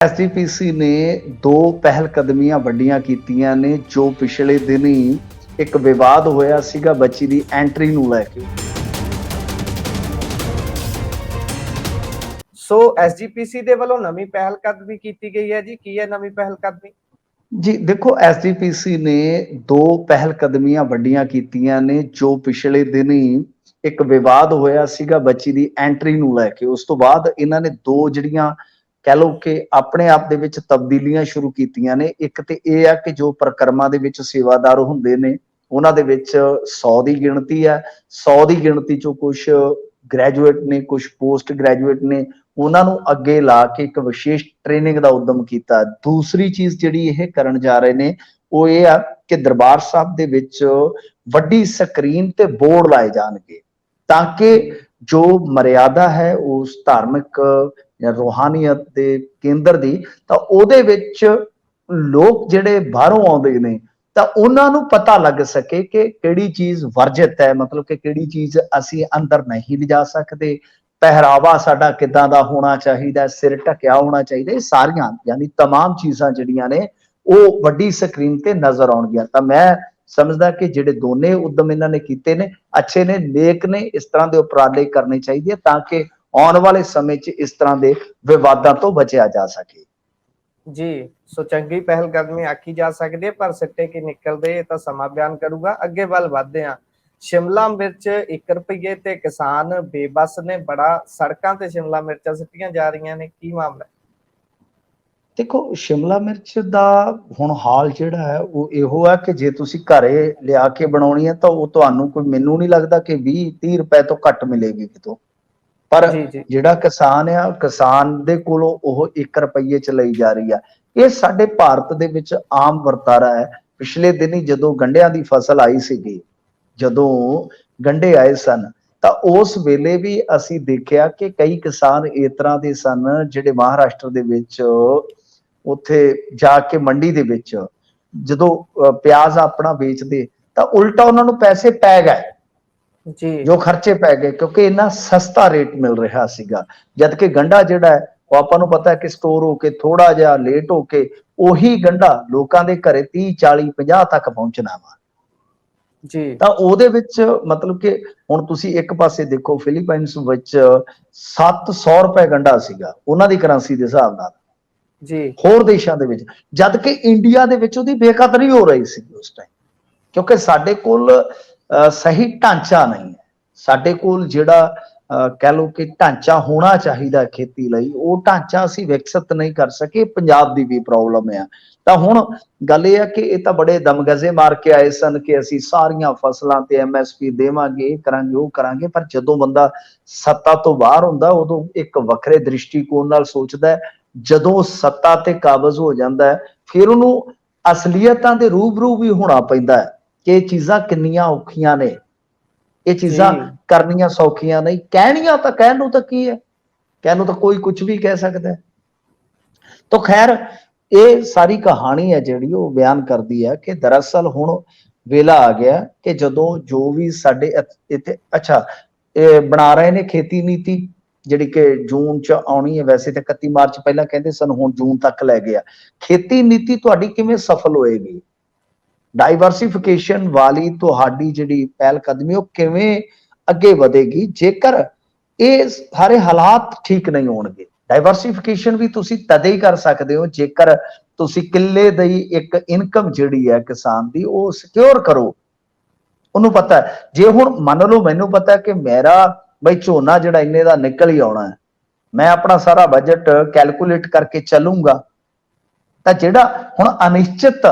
SGPC ਨੇ ਦੋ ਪਹਿਲ ਕਦਮੀਆਂ ਵੱਡੀਆਂ ਕੀਤੀਆਂ ਨੇ ਜੋ ਪਿਛਲੇ ਦਿਨੀ ਇੱਕ ਵਿਵਾਦ ਹੋਇਆ ਸੀਗਾ ਬੱਚੀ ਦੀ ਐਂਟਰੀ ਨੂੰ ਲੈ ਕੇ। ਸੋ ਐਸਜੀਪੀਸੀ ਦੇ ਵੱਲੋਂ ਨਵੀਂ ਪਹਿਲ ਕਦਮੀ ਕੀਤੀ ਗਈ ਹੈ ਜੀ। ਕੀ ਹੈ ਨਵੀਂ ਪਹਿਲ ਕਦਮੀ? ਜੀ ਦੇਖੋ, ਐਸਜੀਪੀਸੀ ਨੇ ਦੋ ਪਹਿਲ ਕਦਮੀਆਂ ਵੱਡੀਆਂ ਕੀਤੀਆਂ ਨੇ ਜੋ ਪਿਛਲੇ ਦਿਨੀ ਇੱਕ ਵਿਵਾਦ ਹੋਇਆ ਸੀਗਾ ਬੱਚੀ ਦੀ ਐਂਟਰੀ ਨੂੰ ਲੈ ਕੇ। ਉਸ ਤੋਂ ਬਾਅਦ ਇਹਨਾਂ ਨੇ ਦੋ ਜਿਹੜੀਆਂ ਕਹਿ ਲਓ ਕਿ ਆਪਣੇ ਆਪ ਦੇ ਵਿੱਚ ਤਬਦੀਲੀਆਂ ਸ਼ੁਰੂ ਕੀਤੀਆਂ ਨੇ। ਇੱਕ ਤੇ ਇਹ ਆ ਕਿ ਜੋ ਪ੍ਰਕਰਮਾਂ ਦੇ ਵਿੱਚ ਸੇਵਾਦਾਰ ਹੁੰਦੇ ਨੇ ਉਹਨਾਂ ਦੇ ਵਿੱਚ 100 ਦੀ ਗਿਣਤੀ ਹੈ। 100 ਦੀ ਗਿਣਤੀ ਚੋਂ ਕੁਝ ਗ੍ਰੈਜੂਏਟ ਨੇ, ਕੁਝ ਪੋਸਟ ਗ੍ਰੈਜੂਏਟ ਨੇ, ਉਹਨਾਂ ਨੂੰ ਅੱਗੇ ਲਾ ਕੇ ਇੱਕ ਵਿਸ਼ੇਸ਼ ਟ੍ਰੇਨਿੰਗ ਦਾ ਉਦਮ ਕੀਤਾ। ਦੂਸਰੀ ਚੀਜ਼ ਜਿਹੜੀ ਇਹ ਕਰਨ ਜਾ ਰਹੇ ਨੇ ਉਹ ਇਹ ਆ ਕਿ ਦਰਬਾਰ ਸਾਹਿਬ ਦੇ ਵਿੱਚ ਵੱਡੀ ਸਕਰੀਨ ਤੇ ਬੋਰਡ ਲਾਏ ਜਾਣਗੇ ਤਾਂ ਕਿ ਜੋ ਮਰਿਆਦਾ ਹੈ ਉਸ ਧਾਰਮਿਕ ਜਾਂ ਰੂਹਾਨੀਅਤ ਦੇ ਕੇਂਦਰ ਦੀ, ਤਾਂ ਉਹਦੇ ਵਿੱਚ ਲੋਕ ਜਿਹੜੇ ਬਾਹਰੋਂ ਆਉਂਦੇ ਨੇ ਤਾਂ ਉਹਨਾਂ ਨੂੰ ਪਤਾ ਲੱਗ ਸਕੇ ਕਿ ਕਿਹੜੀ ਚੀਜ਼ ਵਰਜਿਤ ਹੈ, ਮਤਲਬ ਕਿ ਕਿਹੜੀ ਚੀਜ਼ ਅਸੀਂ ਅੰਦਰ ਨਹੀਂ ਲਿਜਾ ਸਕਦੇ, ਪਹਿਰਾਵਾ ਸਾਡਾ ਕਿੱਦਾਂ ਦਾ ਹੋਣਾ ਚਾਹੀਦਾ, ਸਿਰ ਢਕਿਆ ਹੋਣਾ ਚਾਹੀਦਾ। ਇਹ ਸਾਰੀਆਂ ਯਾਨੀ तमाम ਚੀਜ਼ਾਂ ਜਿਹੜੀਆਂ ਨੇ ਉਹ ਵੱਡੀ ਸਕਰੀਨ ਤੇ ਨਜ਼ਰ ਆਉਣਗੀਆਂ। ਤਾਂ ਮੈਂ ਸਮਝਦਾ ਕਿ ਜਿਹੜੇ ਦੋਨੇ ਉਦਮ ਇਹਨਾਂ ਨੇ ਕੀਤੇ ਨੇ ਅੱਛੇ ਨੇ, ਨੇਕ ਨੇ। ਇਸ ਤਰ੍ਹਾਂ ਦੇ ਉਪਰਾਲੇ ਕਰਨੇ ਚਾਹੀਦੇ ਤਾਂ ਕਿ ਆਉਣ ਵਾਲੇ ਸਮੇਂ 'ਚ ਇਸ ਤਰ੍ਹਾਂ ਦੇ ਵਿਵਾਦਾਂ ਤੋਂ ਬਚਿਆ ਜਾ ਸਕੇ। ਜੀ, ਸੋ ਚੰਗੀ ਪਹਿਲ ਕਦਮੀ ਆਖੀ ਜਾ ਸਕਦੀ ਹੈ, ਪਰ ਸਿੱਟੇ ਕੀ ਨਿਕਲਦੇ ਇਹ ਤਾਂ ਸਮਾਂ ਬਿਆਨ ਕਰੂਗਾ। ਅੱਗੇ ਵੱਲ ਵਧਦੇ ਹਾਂ। ਸ਼ਿਮਲਾ ਮਿਰਚ 1 ਰੁਪਏ ਤੇ ਕਿਸਾਨ ਬੇਬਸ ਨੇ। ਬੜਾ ਸੜਕਾਂ ਤੇ ਸ਼ਿਮਲਾ ਮਿਰਚਾਂ ਸਿੱਟੀਆਂ ਜਾ ਰਹੀਆਂ ਨੇ, ਕੀ ਮਾਮਲਾ? ਦੇਖੋ, ਸ਼ਿਮਲਾ ਮਿਰਚ ਦਾ ਹੁਣ ਹਾਲ ਜਿਹੜਾ ਹੈ ਉਹ ਇਹੋ ਹੈ ਕਿ ਜੇ ਤੁਸੀਂ ਘਰੇ ਲਿਆ ਕੇ ਬਣਾਉਣੀ ਹੈ ਤਾਂ ਉਹ ਤੁਹਾਨੂੰ ਕੋਈ, ਮੈਨੂੰ ਨਹੀਂ ਲੱਗਦਾ ਕਿ 20-30 ਰੁਪਏ ਤੋਂ ਘੱਟ ਮਿਲੇਗੀ ਕਿਤੋਂ। ਪਰ ਜੀ ਜੀ ਜਿਹੜਾ ਕਿਸਾਨ ਆ, ਕਿਸਾਨ ਦੇ ਕੋਲੋਂ ਉਹ 1 ਰੁਪਏ ਚ ਲਈ ਜਾ ਰਹੀ ਆ। ਇਹ ਸਾਡੇ ਭਾਰਤ ਦੇ ਵਿੱਚ ਆਮ ਵਰਤਾਰਾ ਹੈ। ਪਿਛਲੇ ਦਿਨੀ ਜਦੋਂ ਗੰਢਿਆਂ ਦੀ ਫਸਲ ਆਈ ਸੀਗੀ, ਜਦੋਂ ਗੰਢੇ ਆਏ ਸਨ, ਤਾਂ ਉਸ ਵੇਲੇ ਵੀ ਅਸੀਂ ਦੇਖਿਆ ਕਿ ਕਈ ਕਿਸਾਨ ਇਸ ਤਰ੍ਹਾਂ ਦੇ ਸਨ ਜਿਹੜੇ ਮਹਾਰਾਸ਼ਟਰ ਦੇ ਵਿੱਚ ਉੱਥੇ ਜਾ ਕੇ ਮੰਡੀ ਦੇ ਵਿੱਚ ਜਦੋਂ ਪਿਆਜ਼ ਆਪਣਾ ਵੇਚਦੇ ਤਾਂ ਉਲਟਾ ਉਹਨਾਂ ਨੂੰ ਪੈਸੇ ਪੈ ਗਏ, ਜੀ ਜੋ ਖਰਚੇ ਪੈ ਗਏ, ਕਿਉਂਕਿ ਇੰਨਾ ਸਸਤਾ ਰੇਟ ਮਿਲ ਰਿਹਾ ਸੀਗਾ। ਜਦ ਕਿ ਗੰਢਾ ਜਿਹੜਾ ਹੈ ਉਹ ਆਪਾਂ ਨੂੰ ਪਤਾ ਹੈ ਕਿ ਸਟੋਰ ਹੋ ਕੇ ਥੋੜਾ ਜਿਹਾ ਲੇਟ ਹੋ ਕੇ ਉਹੀ ਗੰਢਾ ਲੋਕਾਂ ਦੇ ਘਰੇ 30, 40, 50 ਤੱਕ ਪਹੁੰਚਣਾ ਵਾ। ਜੀ ਤਾਂ ਉਹਦੇ ਵਿੱਚ ਮਤਲਬ ਕਿ ਹੁਣ ਤੁਸੀਂ ਇੱਕ ਪਾਸੇ ਦੇਖੋ, ਫਿਲੀਪਾਈਨਸ ਵਿੱਚ 700 ਰੁਪਏ ਗੰਢਾ ਸੀਗਾ ਉਹਨਾਂ ਦੀ ਕਰੰਸੀ ਦੇ ਹਿਸਾਬ ਨਾਲ, ਜੀ ਹੋਰ ਦੇਸ਼ਾਂ ਦੇ ਵਿੱਚ। ਜਦ ਕਿ ਇੰਡੀਆ ਦੇ ਵਿੱਚ ਉਹਦੀ ਬੇਕਦਰੀ ਹੋ ਰਹੀ ਸੀ ਉਸ ਟਾਈਮ, ਕਿਉਂਕਿ ਸਾਡੇ ਕੋਲ ਸਹੀ ਢਾਂਚਾ ਨਹੀਂ ਹੈ। ਸਾਡੇ ਕੋਲ ਜਿਹੜਾ ਕਹਿ ਲਓ ਕਿ ਢਾਂਚਾ ਹੋਣਾ ਚਾਹੀਦਾ ਖੇਤੀ ਲਈ, ਉਹ ਢਾਂਚਾ ਅਸੀਂ ਵਿਕਸਿਤ ਨਹੀਂ ਕਰ ਸਕੇ। ਪੰਜਾਬ ਦੀ ਵੀ ਪ੍ਰੋਬਲਮ ਆ। ਤਾਂ ਹੁਣ ਗੱਲ ਇਹ ਆ ਕਿ ਇਹ ਤਾਂ ਬੜੇ ਦਮਗਜ਼ੇ ਮਾਰ ਕੇ ਆਏ ਸਨ ਕਿ ਅਸੀਂ ਸਾਰੀਆਂ ਫਸਲਾਂ ਤੇ MSP ਦੇਵਾਂਗੇ, ਇਹ ਕਰਾਂਗੇ, ਉਹ ਕਰਾਂਗੇ। ਪਰ ਜਦੋਂ ਬੰਦਾ ਸੱਤਾ ਤੋਂ ਬਾਹਰ ਹੁੰਦਾ ਉਦੋਂ ਇੱਕ ਵੱਖਰੇ ਦ੍ਰਿਸ਼ਟੀਕੋਣ ਨਾਲ ਸੋਚਦਾ ਹੈ। ਜਦੋਂ ਸੱਤਾ ਤੇ ਕਾਬਜ਼ ਹੋ ਜਾਂਦਾ ਹੈ ਫਿਰ ਉਹਨੂੰ ਅਸਲੀਅਤਾਂ ਦੇ ਰੂਬਰੂ ਵੀ ਹੋਣਾ ਪੈਂਦਾ ਹੈ ਕਿ ਇਹ ਚੀਜ਼ਾਂ ਕਿੰਨੀਆਂ ਔਖੀਆਂ ਨੇ, ਇਹ ਚੀਜ਼ਾਂ ਜੀ ਕਰਨੀਆਂ ਸੌਖੀਆਂ ਨਹੀਂ। ਕਹਿਣੀਆਂ ਤਾਂ ਕਹਿਣ ਨੂੰ ਤਾਂ ਕੀ ਹੈ, ਕਹਿਣ ਨੂੰ ਤਾਂ ਕੋਈ ਕੁਝ ਵੀ ਕਹਿ ਸਕਦਾ ਹੈ। ਤਾਂ ਖੈਰ ਇਹ ਸਾਰੀ ਕਹਾਣੀ ਹੈ ਜਿਹੜੀ ਉਹ ਬਿਆਨ ਕਰਦੀ ਹੈ ਕਿ ਦਰਅਸਲ ਹੁਣ ਵੇਲਾ ਆ ਗਿਆ ਕਿ ਜਦੋਂ ਜੋ ਵੀ ਸਾਡੇ ਇੱਥੇ ਅੱਛਾ ਇਹ ਬਣਾ ਰਹੇ ਨੇ ਖੇਤੀ ਨੀਤੀ ਜਿਹੜੀ ਕਿ ਜੂਨ ਚ ਆਉਣੀ ਹੈ। ਵੈਸੇ ਤਾਂ 31 ਮਾਰਚ ਪਹਿਲਾਂ ਕਹਿੰਦੇ ਸਨ, ਹੁਣ ਜੂਨ ਤੱਕ ਲੈ ਗਿਆ। ਖੇਤੀ ਨੀਤੀ ਤੁਹਾਡੀ ਕਿਵੇਂ ਸਫਲ ਹੋਏਗੀ? ਡਾਈਵਰਸਿਫਿਕੇਸ਼ਨ ਵਾਲੀ ਤੁਹਾਡੀ ਜਿਹੜੀ ਪਹਿਲ ਕਦਮੀ ਉਹ ਕਿਵੇਂ ਅੱਗੇ ਵਧੇਗੀ ਜੇਕਰ ਇਹ ਸਾਰੇ ਹਾਲਾਤ ਠੀਕ ਨਹੀਂ ਹੋਣਗੇ? ਡਾਈਵਰਸਿਫਿਕੇਸ਼ਨ ਵੀ ਤੁਸੀਂ ਤਦੇ ਹੀ ਕਰ ਸਕਦੇ ਹੋ ਜੇਕਰ ਤੁਸੀਂ ਕਿੱਲੇ ਦੀ ਇੱਕ ਇਨਕਮ ਜਿਹੜੀ ਹੈ ਕਿਸਾਨ ਦੀ ਉਹ ਸਿਕਿਉਰ ਕਰੋ। ਉਹਨੂੰ ਪਤਾ ਜੇ ਹੁਣ ਮੰਨ ਲਓ ਮੈਨੂੰ ਪਤਾ ਕਿ ਮੇਰਾ ਬਈ ਝੋਨਾ ਜਿਹੜਾ ਇੰਨੇ ਦਾ ਨਿਕਲ ਹੀ ਆਉਣਾ ਹੈ, ਮੈਂ ਆਪਣਾ ਸਾਰਾ ਬਜਟ ਕੈਲਕੂਲੇਟ ਕਰਕੇ ਚੱਲੂੰਗਾ, ਤਾਂ ਜਿਹੜਾ ਹੁਣ ਅਨਿਸ਼ਚਿਤ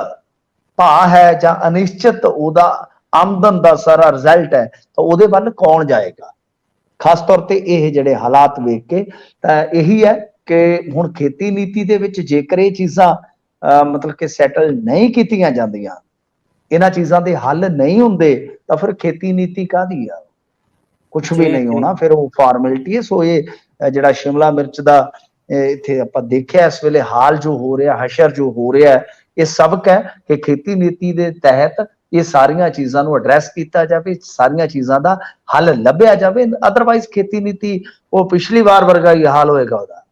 ਭਾਅ ਹੈ ਜਾਂ ਅਨਿਸ਼ਚਿਤ ਉਹਦਾ ਆਮਦਨ ਦਾ ਸਾਰਾ ਰਿਜ਼ਲਟ ਹੈ ਤਾਂ ਉਹਦੇ ਵੱਲ ਕੌਣ ਜਾਏਗਾ? ਖਾਸ ਤੌਰ ਤੇ ਇਹ ਜਿਹੜੇ ਹਾਲਾਤ ਵੇਖ ਕੇ ਤਾਂ ਇਹੀ ਹੈ ਕਿ ਹੁਣ ਖੇਤੀ ਨੀਤੀ ਦੇ ਵਿੱਚ ਜੇਕਰ ਇਹ ਚੀਜ਼ਾਂ ਮਤਲਬ ਕਿ ਸੈਟਲ ਨਹੀਂ ਕੀਤੀਆਂ ਜਾਂਦੀਆਂ, ਇਹਨਾਂ ਚੀਜ਼ਾਂ ਦੇ ਹੱਲ ਨਹੀਂ ਹੁੰਦੇ, ਤਾਂ ਫਿਰ ਖੇਤੀ ਨੀਤੀ ਕਾਹਦੀ ਆ? ਕੁਝ ਵੀ ਜੀ ਨਹੀਂ ਜੀ ਹੋਣਾ, ਫਿਰ ਉਹ ਫਾਰਮੈਲਿਟੀ ਹੈ। ਸੋ ਇਹ ਜਿਹੜਾ ਸ਼ਿਮਲਾ ਮਿਰਚ ਦਾ ਇੱਥੇ ਆਪਾਂ ਦੇਖਿਆ ਇਸ ਵੇਲੇ ਹਾਲ ਜੋ ਹੋ ਰਿਹਾ, ਹਸ਼ਰ ਜੋ ਹੋ ਰਿਹਾ, ਇਹ ਸਬਕ ਹੈ ਕਿ ਖੇਤੀ ਨੀਤੀ ਦੇ ਤਹਿਤ ਇਹ ਸਾਰੀਆਂ ਚੀਜ਼ਾਂ ਨੂੰ ਐਡਰੈਸ ਕੀਤਾ ਜਾਵੇ, ਸਾਰੀਆਂ ਚੀਜ਼ਾਂ ਦਾ ਹੱਲ ਲੱਭਿਆ ਜਾਵੇ। ਅਦਰਵਾਈਜ਼ ਖੇਤੀ ਨੀਤੀ ਉਹ ਪਿਛਲੀ ਵਾਰ ਵਰਗਾ ਹੀ ਹਾਲ ਹੋਏਗਾ ਉਹਦਾ।